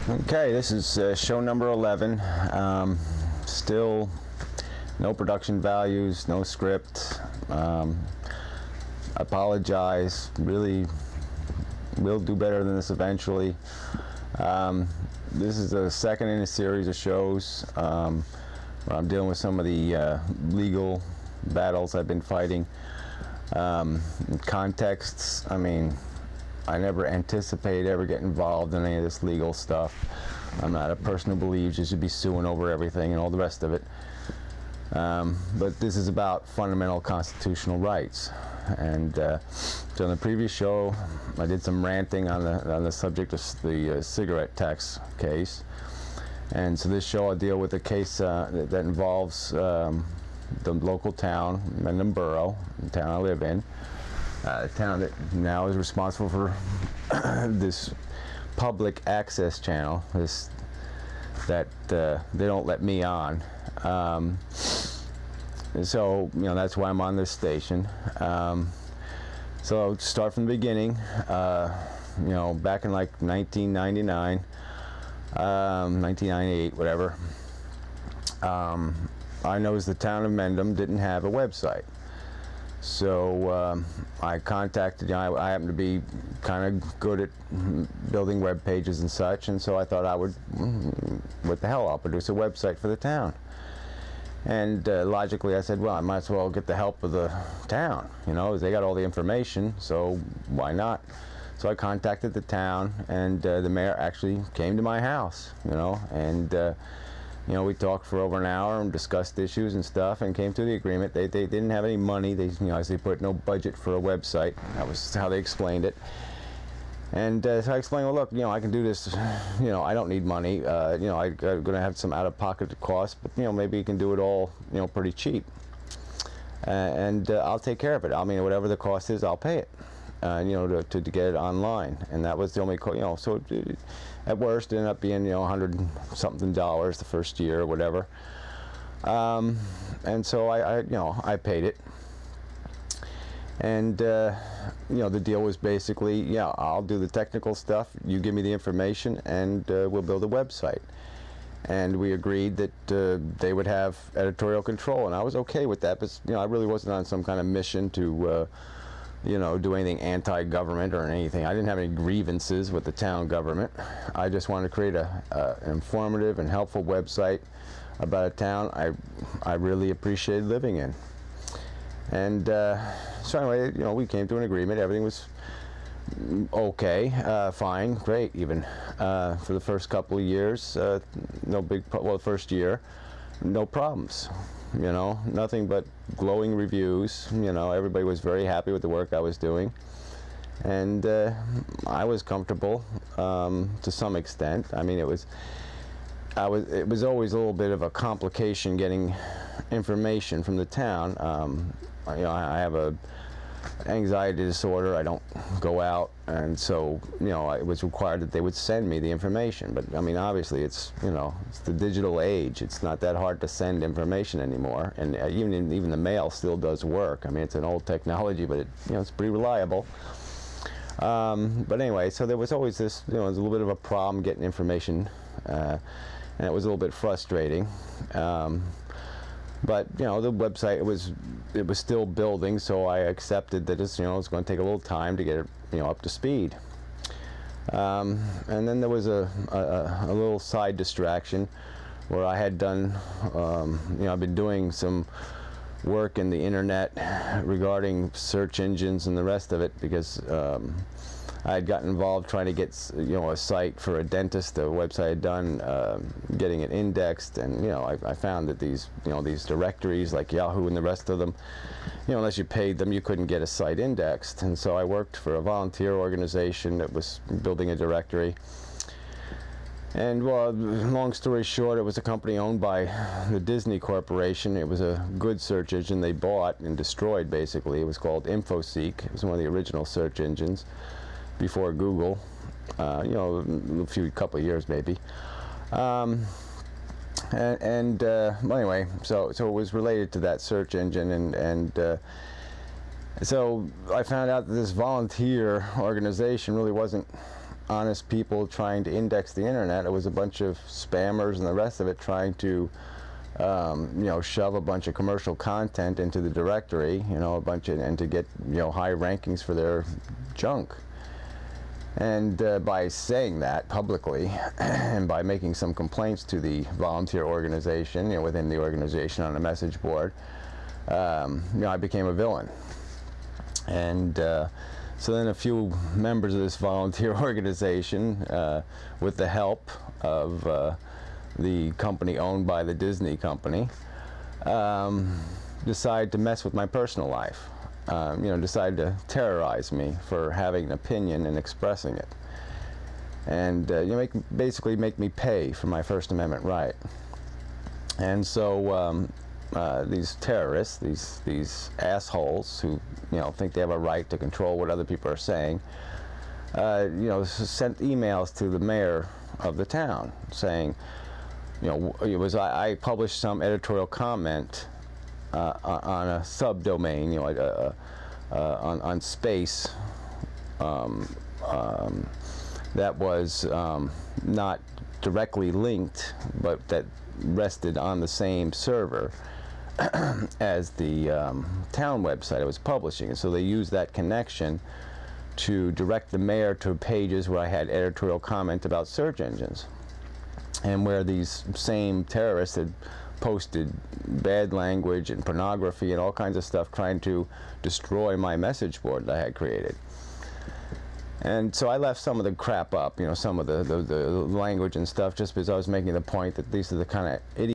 Okay, this is show number 11. Still no production values, no script. Apologize. Really, we'll do better than this eventually. This is the second in a series of shows where I'm dealing with some of the legal battles I've been fighting. Contexts, I mean, I never anticipate ever getting involved in any of this legal stuff. I'm not a person who believes you should be suing over everything and all the rest of it. But this is about fundamental constitutional rights. And so in the previous show, I did some ranting on the subject of the cigarette tax case. And so this show I'll deal with a case that involves the local town, Mendham Borough, the town I live in. A town that now is responsible for this public access channel, that they don't let me on. So, you know, that's why I'm on this station. So I'll start from the beginning. You know, back in like 1999, 1998, whatever. I noticed the town of Mendham didn't have a website. So I contacted, you know, I happen to be kind of good at building web pages and such, and so I thought I would, what the hell, I'll produce a website for the town. And logically I said, well, I might as well get the help of the town, you know, they got all the information, so why not? So I contacted the town, and the mayor actually came to my house, you know, and you know, we talked for over an hour and discussed issues and stuff, and came to the agreement. They didn't have any money. They, you know, as they put, no budget for a website. That was how they explained it. And so I explained, well, look, you know, I can do this. You know, I don't need money. You know, I'm going to have some out-of-pocket costs, but you know, maybe you can do it all, you know, pretty cheap. And I'll take care of it. I mean, whatever the cost is, I'll pay it. You know, to get it online, and that was the only, you know, so at worst it ended up being, you know, $100-something the first year or whatever. And so I you know, I paid it, and you know, the deal was basically, yeah, I'll do the technical stuff, you give me the information, and we'll build a website. And we agreed that they would have editorial control, and I was okay with that, but you know, I really wasn't on some kind of mission to you know, do anything anti-government or anything. I didn't have any grievances with the town government. I just wanted to create an informative and helpful website about a town I really appreciated living in. And so anyway, you know, we came to an agreement. Everything was okay, fine, great even. For the first couple of years, no big, well, the first year, no problems. You know, nothing but glowing reviews. You know, everybody was very happy with the work I was doing, and I was comfortable to some extent. I mean, it was always a little bit of a complication getting information from the town. You know, I have a anxiety disorder. I don't go out, and so, you know, it was required that they would send me the information. But I mean, obviously, it's, you know, it's the digital age. It's not that hard to send information anymore, and even the mail still does work. I mean, it's an old technology, but it, you know, it's pretty reliable. But anyway, so there was always this, you know, there was a little bit of a problem getting information, and it was a little bit frustrating. But you know, the website, it was still building, so I accepted that it's, you know, it's going to take a little time to get it, you know, up to speed. And then there was a little side distraction where I had done, you know, I've been doing some work in the internet regarding search engines and the rest of it, because I had gotten involved trying to get, you know, a site for a dentist, a website I had done, getting it indexed, and you know, I found that these, you know, these directories like Yahoo and the rest of them, you know, unless you paid them, you couldn't get a site indexed. And so I worked for a volunteer organization that was building a directory. And well, long story short, it was a company owned by the Disney Corporation. It was a good search engine they bought and destroyed, basically. It was called InfoSeek. It was one of the original search engines before Google, you know, a couple of years maybe. Well, anyway, so it was related to that search engine, and so I found out that this volunteer organization really wasn't honest people trying to index the internet. It was a bunch of spammers and the rest of it trying to you know, shove a bunch of commercial content into the directory, you know, and to get, you know, high rankings for their junk. And by saying that publicly and by making some complaints to the volunteer organization, you know, within the organization on a message board, you know, I became a villain. And so then a few members of this volunteer organization, with the help of the company owned by the Disney company, decided to mess with my personal life. You know, decided to terrorize me for having an opinion and expressing it, and you know, basically make me pay for my First Amendment right. And so these terrorists, these assholes who, you know, think they have a right to control what other people are saying, you know, sent emails to the mayor of the town saying, you know, it was I published some editorial comment on a subdomain, you know, on space, that was not directly linked, but that rested on the same server as the town website I was publishing. And so they used that connection to direct the mayor to pages where I had editorial comment about search engines, and where these same terrorists had posted bad language and pornography and all kinds of stuff trying to destroy my message board that I had created. And so I left some of the crap up, you know, some of the language and stuff, just because I was making the point that these are the kind of idiots